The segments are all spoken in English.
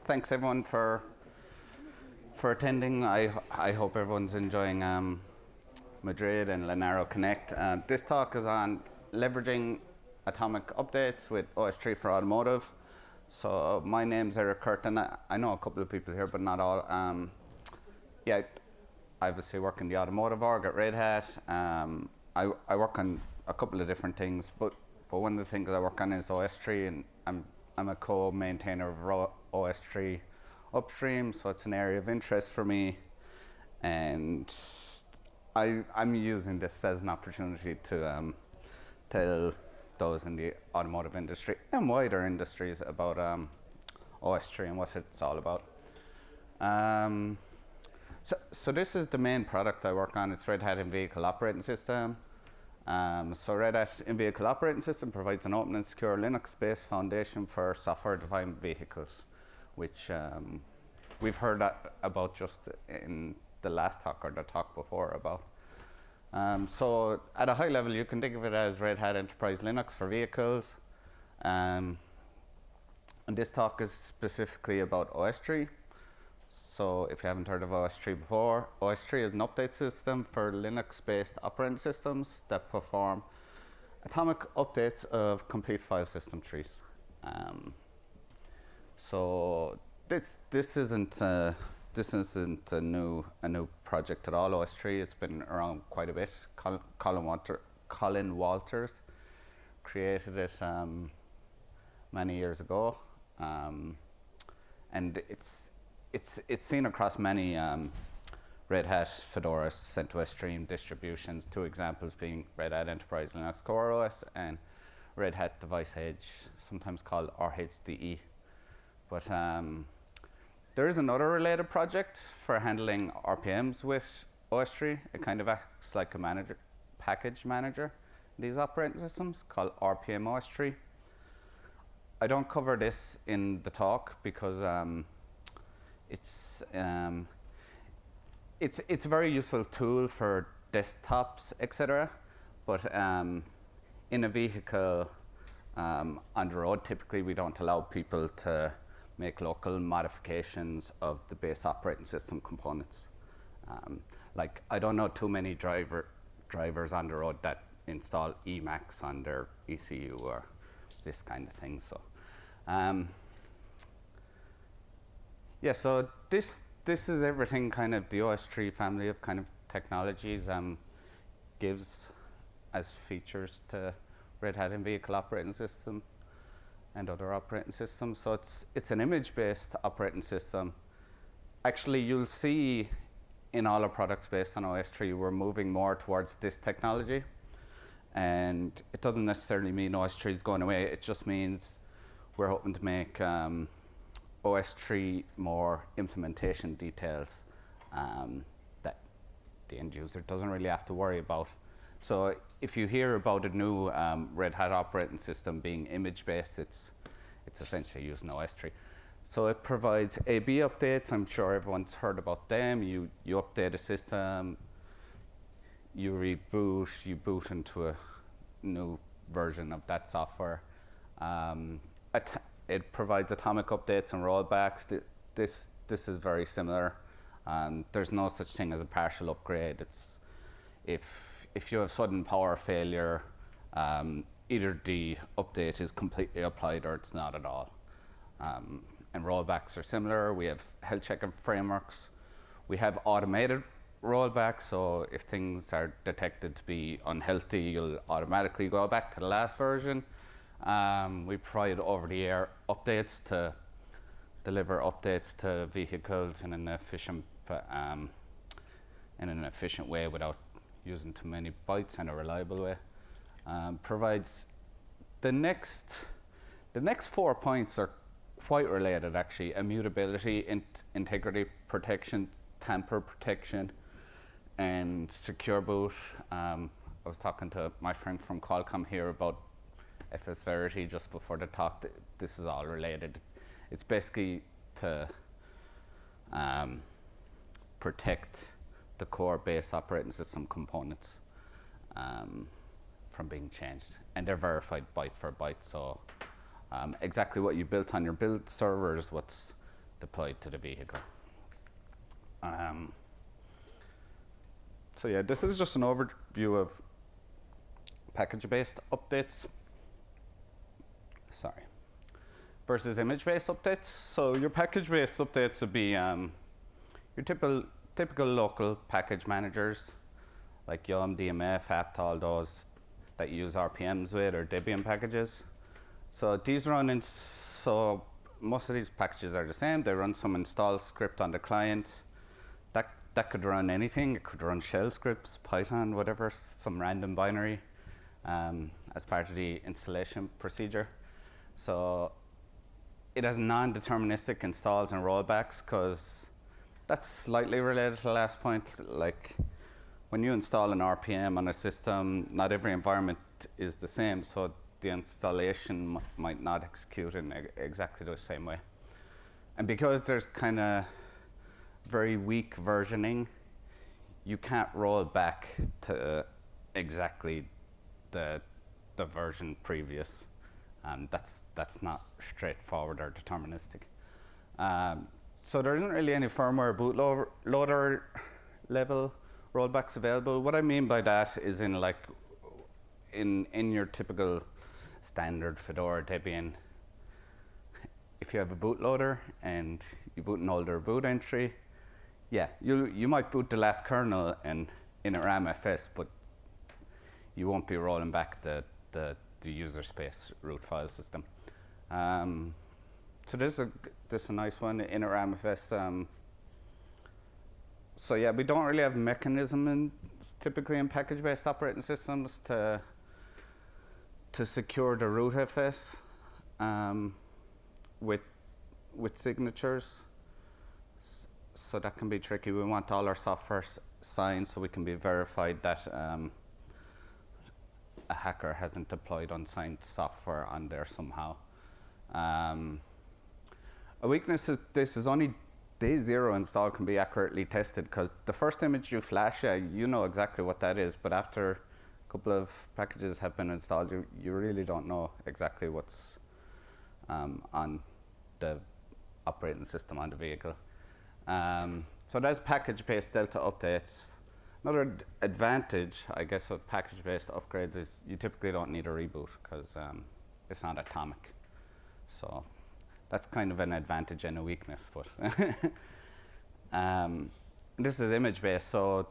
Thanks everyone for attending. I hope everyone's enjoying Madrid and Lenaro Connect. This talk is on leveraging atomic updates with OSTree for Automotive. So my name's Eric Curtin. I know a couple of people here, but not all. Yeah, I obviously work in the automotive org at Red Hat. I work on a couple of different things, but one of the things I work on is OSTree, and I'm a co-maintainer of OSTree upstream, so it's an area of interest for me, and I'm using this as an opportunity to tell those in the automotive industry and wider industries about OSTree and what it's all about. So this is the main product I work on. It's Red Hat in-vehicle operating system. So Red Hat in-vehicle operating system provides an open and secure Linux-based foundation for software-defined vehicles, which we've heard about just in the last talk or the talk before about. So at a high level, you can think of it as Red Hat Enterprise Linux for vehicles. And this talk is specifically about OSTree. So if you haven't heard of OSTree before, OSTree is an update system for Linux-based operating systems that perform atomic updates of complete file system trees. So this isn't a new project at all. OSTree, it's been around quite a bit. Colin Walters created it many years ago, and it's seen across many Red Hat, Fedora, CentOS Stream distributions. Two examples being Red Hat Enterprise Linux Core OS and Red Hat Device Edge, sometimes called RHDE. But there is another related project for handling RPMs with OSTree. It kind of acts like a package manager in these operating systems, called rpm-ostree. I don't cover this in the talk because it's a very useful tool for desktops, etc. But in a vehicle on the road, typically we don't allow people to make local modifications of the base operating system components. Like, I don't know too many drivers on the road that install Emacs on their ECU or this kind of thing. So yeah, so this is everything kind of the OSTree family of kind of technologies gives as features to Red Hat in-vehicle operating system and other operating systems. So it's an image-based operating system. Actually, you'll see in all our products based on OSTree, we're moving more towards this technology. And it doesn't necessarily mean OSTree is going away. It just means we're hoping to make OSTree more implementation details that the end user doesn't really have to worry about. So if you hear about a new Red Hat operating system being image-based, it's essentially using OSTree. So it provides A/B updates. I'm sure everyone's heard about them. You update a system, you reboot, you boot into a new version of that software. It provides atomic updates and rollbacks. This is very similar. There's no such thing as a partial upgrade. It's if you have sudden power failure, either the update is completely applied or it's not at all. And rollbacks are similar. We have health checking frameworks. We have automated rollbacks, so if things are detected to be unhealthy, you'll automatically go back to the last version. We provide over-the-air updates to deliver updates to vehicles in an efficient way without using too many bytes, in a reliable way. Provides the next 4 points are quite related, actually. Immutability, integrity protection, tamper protection, and secure boot. I was talking to my friend from Qualcomm here about FS Verity just before the talk. This is all related. It's basically to protect the core base operating system components from being changed, and they're verified byte for byte. So Exactly what you built on your build server is what's deployed to the vehicle. So yeah, this is just an overview of package-based updates. Sorry. Versus image-based updates. So your package-based updates would be your typical local package managers, like Yum, DMF, apt, all those that you use RPMs with, or Debian packages. So these run in, so most of these packages are the same. They run some install script on the client. That could run anything. It could run shell scripts, Python, whatever, some random binary as part of the installation procedure. So it has non-deterministic installs and rollbacks, because that's slightly related to the last point. Like when you install an RPM on a system, not every environment is the same, so the installation might not execute in exactly the same way. And because there's kind of very weak versioning, you can't roll back to exactly the version previous. That's not straightforward or deterministic. So there isn't really any firmware bootloader level rollbacks available. What I mean by that is in your typical standard Fedora Debian, if you have a bootloader and you boot an older boot entry, yeah, you might boot the last kernel in a RAMFS, but you won't be rolling back the user space root file system. So this is a nice one in a RAMFS. So yeah, we don't really have mechanism typically in package-based operating systems to secure the root FS with signatures. So that can be tricky. We want all our software signed so we can be verified that a hacker hasn't deployed unsigned software on there somehow. A weakness of this is only day zero install can be accurately tested, because the first image you flash, you know exactly what that is, but after a couple of packages have been installed, you really don't know exactly what's on the operating system on the vehicle. So there's package-based Delta updates. Another advantage, I guess, of package-based upgrades is you typically don't need a reboot, because it's not atomic. So that's kind of an advantage and a weakness. But this is image-based, so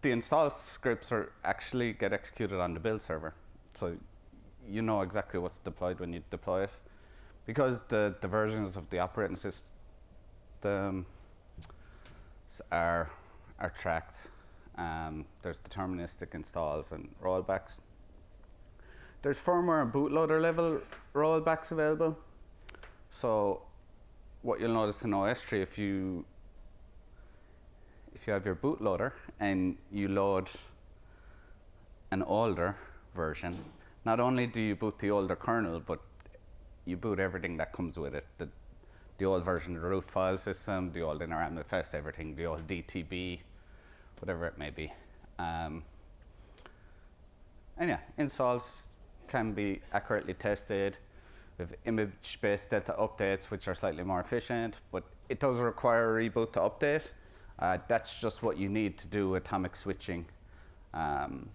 the install scripts actually get executed on the build server. So you know exactly what's deployed when you deploy it. Because the versions of the operating system are tracked, there's deterministic installs and rollbacks. There's firmware and bootloader level rollbacks available. So what you'll notice in OSTree, if you have your bootloader and you load an older version, not only do you boot the older kernel, but you boot everything that comes with it. The old version of the root file system, the old inner MFS, everything, the old DTB, whatever it may be. And yeah, installs can be accurately tested with image-based Delta updates, which are slightly more efficient, but it does require a reboot to update. That's just what you need to do atomic switching.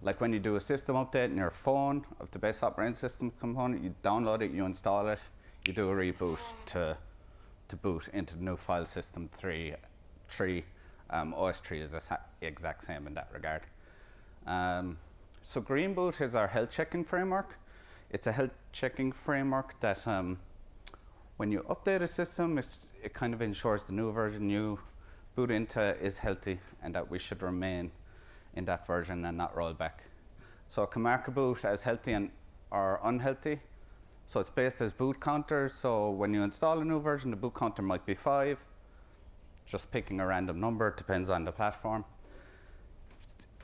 Like when you do a system update in your phone of the base operating system component, you download it, you install it, you do a reboot to boot into the new file system 3. OSTree is the exact same in that regard. So Greenboot is our health checking framework. It's a health checking framework that when you update a system, it kind of ensures the new version you boot into is healthy and that we should remain in that version and not roll back. So it can mark a boot as healthy or unhealthy. So it's based as boot counters. So when you install a new version, the boot counter might be 5. Just picking a random number, depends on the platform.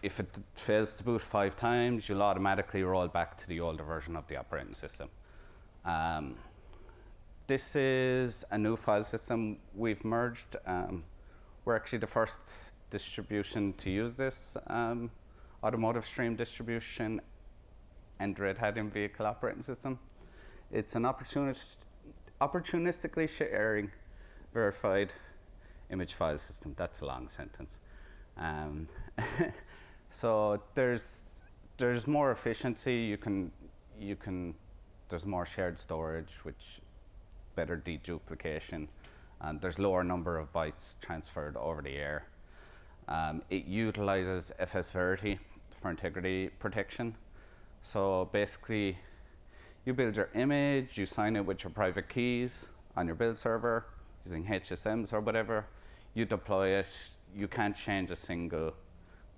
If it fails to boot 5 times, you'll automatically roll back to the older version of the operating system. This is a new file system we've merged. We're actually the first distribution to use this Automotive stream distribution and Red Hat in-vehicle operating system. It's an opportunistically sharing verified image file system. That's a long sentence. So there's more efficiency. There's more shared storage, which better deduplication, and there's lower number of bytes transferred over the air. It utilizes FS-Verity for integrity protection. So basically, you build your image, you sign it with your private keys on your build server using HSMs or whatever. You deploy it. You can't change a single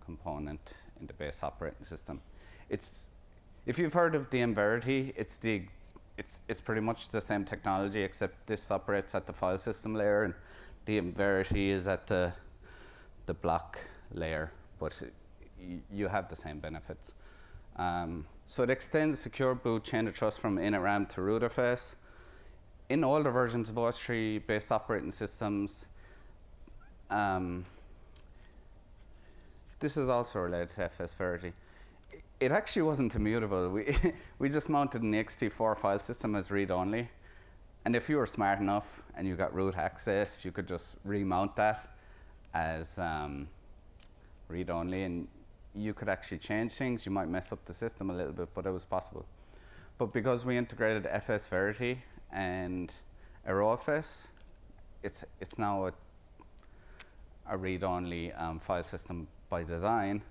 component in the base operating system. If you've heard of dm-verity, it's pretty much the same technology, except this operates at the file system layer, and dm-verity is at the block layer, but you have the same benefits. So it extends secure boot chain of trust from initram to rootfs. In older versions of OSTree-based operating systems, this is also related to FS-Verity. It actually wasn't immutable. We just mounted an ext4 file system as read-only. And if you were smart enough and you got root access, you could just remount that as read-only, and you could actually change things. You might mess up the system a little bit, but it was possible. But because we integrated FS-Verity and ROFS, it's now a read-only file system by design.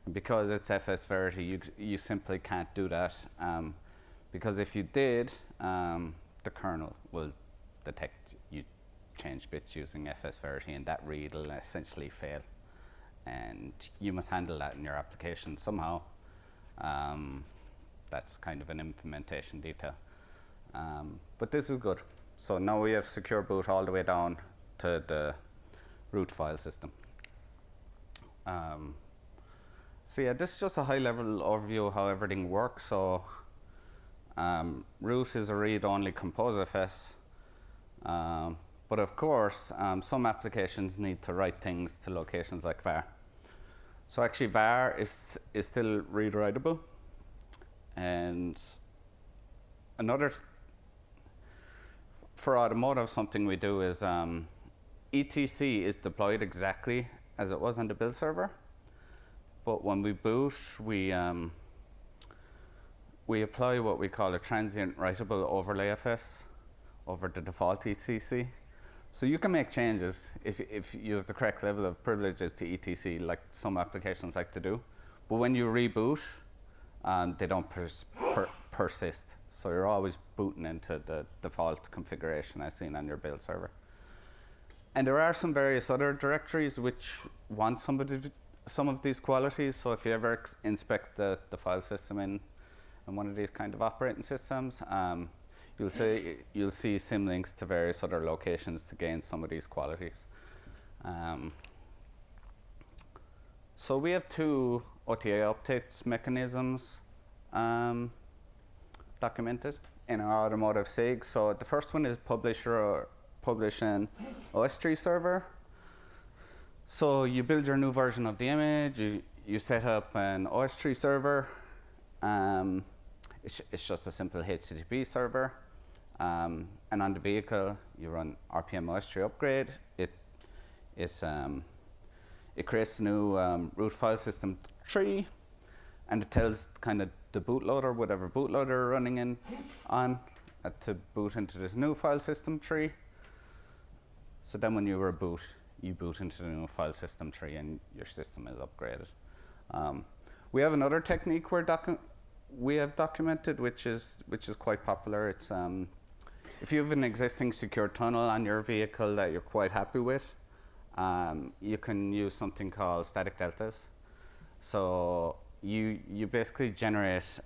And because it's FS-Verity, you simply can't do that, because if you did, the kernel will detect you change bits using FS-Verity, and that read will essentially fail. And you must handle that in your application somehow. That's kind of an implementation detail. But this is good. So now we have secure boot all the way down to the root file system. So yeah, this is just a high-level overview of how everything works. So root is a read-only composefs. But of course, some applications need to write things to locations like var. So actually, var is still read-writable. And for automotive, something we do is etc is deployed exactly as it was on the build server. But when we boot, we apply what we call a transient writable overlay FS over the default etc. So you can make changes if you have the correct level of privileges to etc, like some applications like to do. But when you reboot, they don't persist. So you're always booting into the default configuration as seen on your build server. And there are some various other directories which want some of these qualities. So if you ever inspect the file system in one of these kind of operating systems, you'll see symlinks to various other locations to gain some of these qualities. So we have two OTA updates mechanisms documented in our automotive SIG. So the first one is publish an OSTree server. So you build your new version of the image, you set up an OSTree server. It's just a simple HTTP server. And on the vehicle, you run rpm-ostree upgrade. It creates a new root file system tree, and it tells kind of the bootloader, whatever bootloader you're running on, to boot into this new file system tree. So then when you reboot, you boot into the new file system tree and your system is upgraded. We have another technique we have documented, which is quite popular. It's if you have an existing secure tunnel on your vehicle that you're quite happy with, you can use something called static deltas. So you basically generate,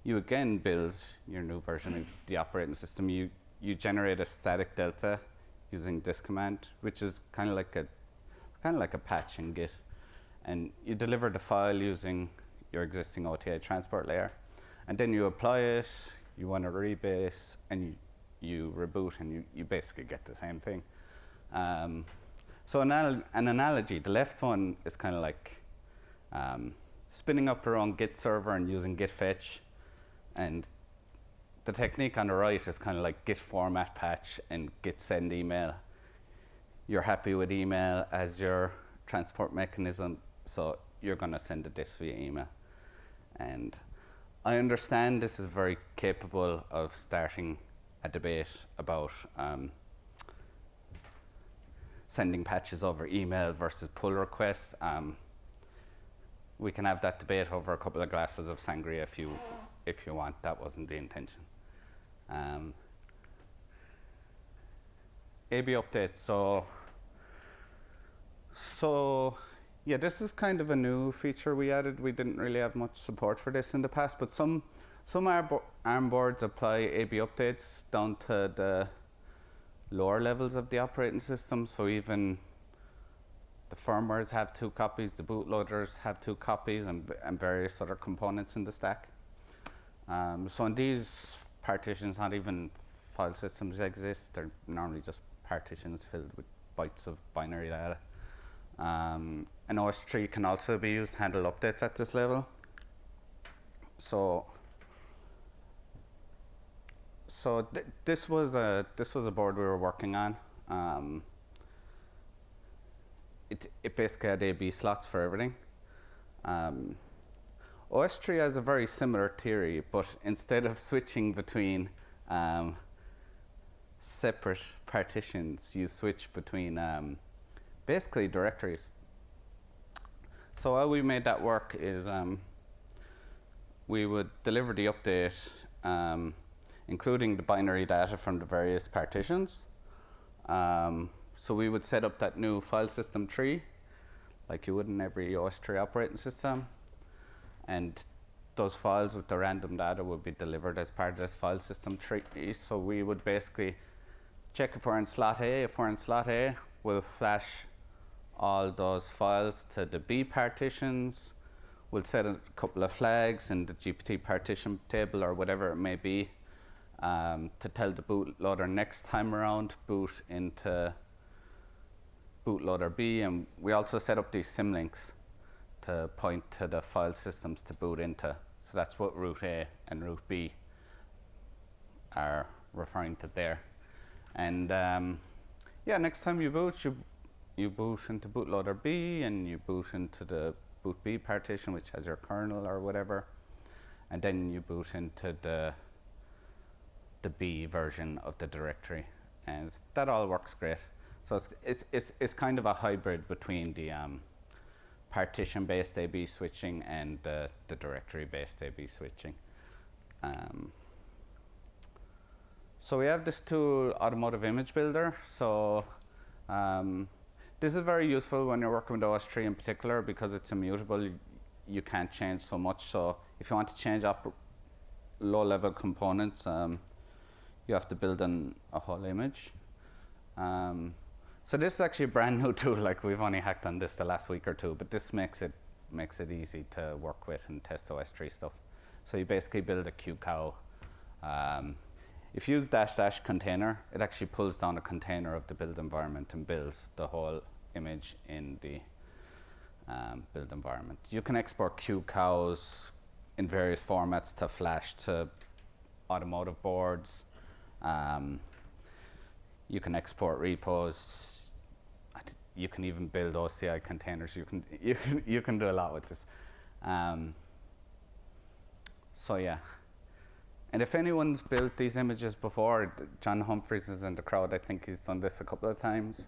you again build your new version of the operating system. You generate a static delta using this command, which is kind of like a patch in Git, and you deliver the file using your existing OTA transport layer, and then you apply it. You want to rebase, and you reboot, and you basically get the same thing. So an analogy, the left one is kind of like spinning up your own Git server and using git fetch, and the technique on the right is kind of like git format patch and git send email. You're happy with email as your transport mechanism, so you're going to send the diffs via email. And I understand this is very capable of starting a debate about sending patches over email versus pull requests. We can have that debate over a couple of glasses of sangria if you want. That wasn't the intention. AB updates. So yeah, this is kind of a new feature we added. We didn't really have much support for this in the past, but some ARM boards apply AB updates down to the lower levels of the operating system. So even the firmwares have 2 copies, the bootloaders have 2 copies, and various other components in the stack. So in these partitions, not even file systems exist. They're normally just partitions filled with bytes of binary data. And OSTree can also be used to handle updates at this level. So this was a board we were working on. It basically had AB slots for everything. OSTree has a very similar theory, but instead of switching between separate partitions, you switch between basically directories. So how we made that work is we would deliver the update, including the binary data from the various partitions. So we would set up that new file system tree, like you would in every OSTree operating system. And those files with the random data would be delivered as part of this file system tree. So we would basically check if we're in slot A. If we're in slot A, we'll flash all those files to the B partitions. We'll set a couple of flags in the GPT partition table or whatever it may be to tell the bootloader next time around boot into bootloader B. And we also set up these symlinks to point to the file systems to boot into. So that's what root A and root B are referring to there. And yeah, next time you boot, you boot into bootloader B and you boot into the boot B partition, which has your kernel or whatever, and then you boot into the B version of the directory, and that all works great. So it's kind of a hybrid between the partition-based AB switching and the directory-based AB switching. So we have this tool, Automotive Image Builder. So this is very useful when you're working with OSTree in particular because it's immutable. You can't change so much. So if you want to change up low-level components, you have to build a whole image. So this is actually a brand new tool. Like we've only hacked on this the last week or two, but this makes it easy to work with and test OSTree stuff. So you basically build a QCow. If you use -- container, it actually pulls down a container of the build environment and builds the whole image in the build environment. You can export QCows in various formats to Flash to automotive boards. You can export repos. You can even build OCI containers. You can do a lot with this. So yeah. And if anyone's built these images before, John Humphreys is in the crowd. I think he's done this a couple of times.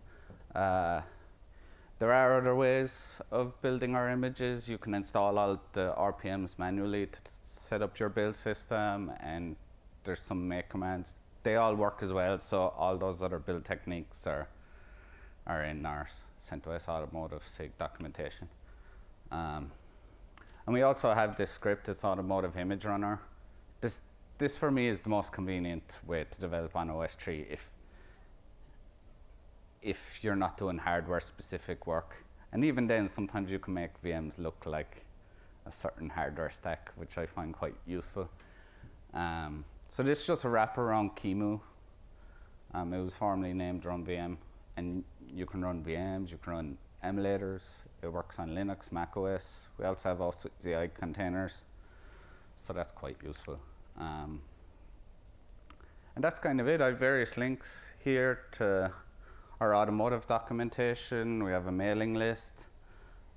There are other ways of building our images. You can install all the RPMs manually to set up your build system, and there's some make commands. They all work as well, so all those other build techniques are in our CentOS Automotive SIG documentation. And we also have this script, it's Automotive Image Runner. This for me is the most convenient way to develop on OSTree if you're not doing hardware specific work. And even then, sometimes you can make VMs look like a certain hardware stack, which I find quite useful. So this is just a wraparound QEMU. It was formerly named Run VM, and you can run VMs, you can run emulators. It works on Linux, Mac OS. We also have OCI containers, so that's quite useful. And that's kind of it. I have various links here to our automotive documentation. We have a mailing list.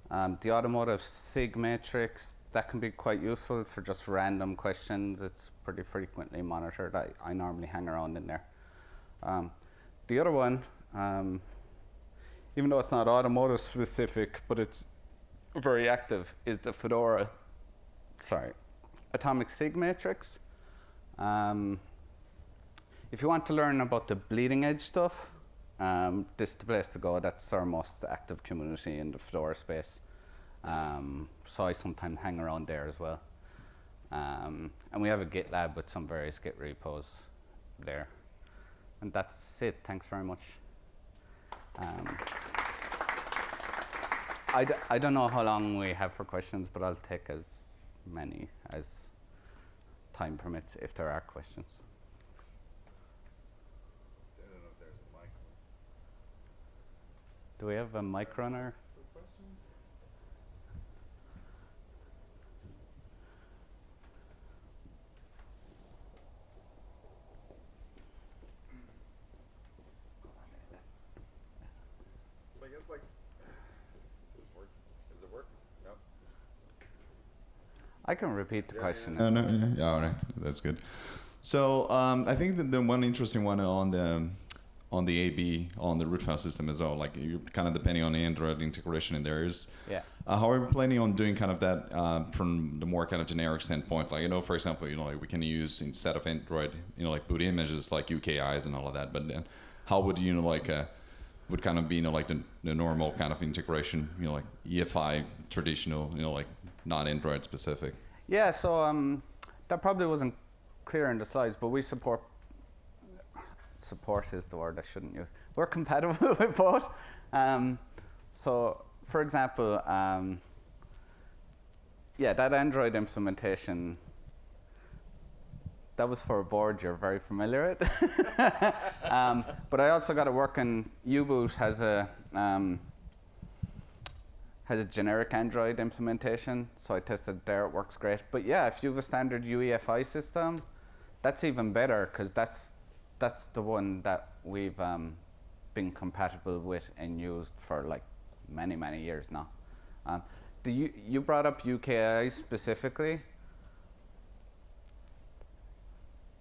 The automotive SIG matrix, that can be quite useful for just random questions. It's pretty frequently monitored. I normally hang around in there. The other one, even though it's not automotive specific, but it's very active, is the Fedora, atomic SIG matrix. If you want to learn about the bleeding edge stuff, this is the place to go. That's our most active community in the Fedora space. So I sometimes hang around there as well. And we have a GitLab with some various Git repos there. And that's it. Thanks very much. I don't know how long we have for questions, but I'll take as many as time permits if there are questions. I don't know if there's a mic. Do we have a mic runner? So I guess like, does it work? No. I can repeat the question. No, yeah, all right, that's good. So I think that the one interesting one on the AB on the root file system as well, like you're kind of depending on the Android integration in there is. Yeah. How are we planning on doing kind of that from the more kind of generic standpoint? Like, for example, like we can use instead of Android, like boot images like UKIs and all of that. But then how would would kind of be like the normal kind of integration, like EFI traditional, like non-Android specific? Yeah. So that probably wasn't clear in the slides, but we support is the word I shouldn't use. We're compatible with both. So, for example, yeah, that Android implementation, that was for a board you're very familiar with. But I also got to work in U-Boot has a generic Android implementation, so I tested there, it works great. But yeah, if you have a standard UEFI system, that's even better, because that's the one that we've been compatible with and used for like many, many years now. You brought up UKI specifically.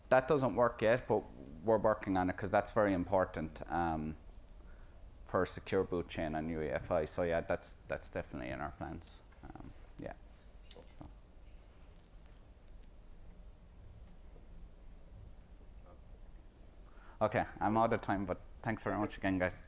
That doesn't work yet, but we're working on it because that's very important for a secure boot chain on UEFI. So yeah, that's definitely in our plans. Yeah. Okay, I'm out of time, but thanks very much again, guys.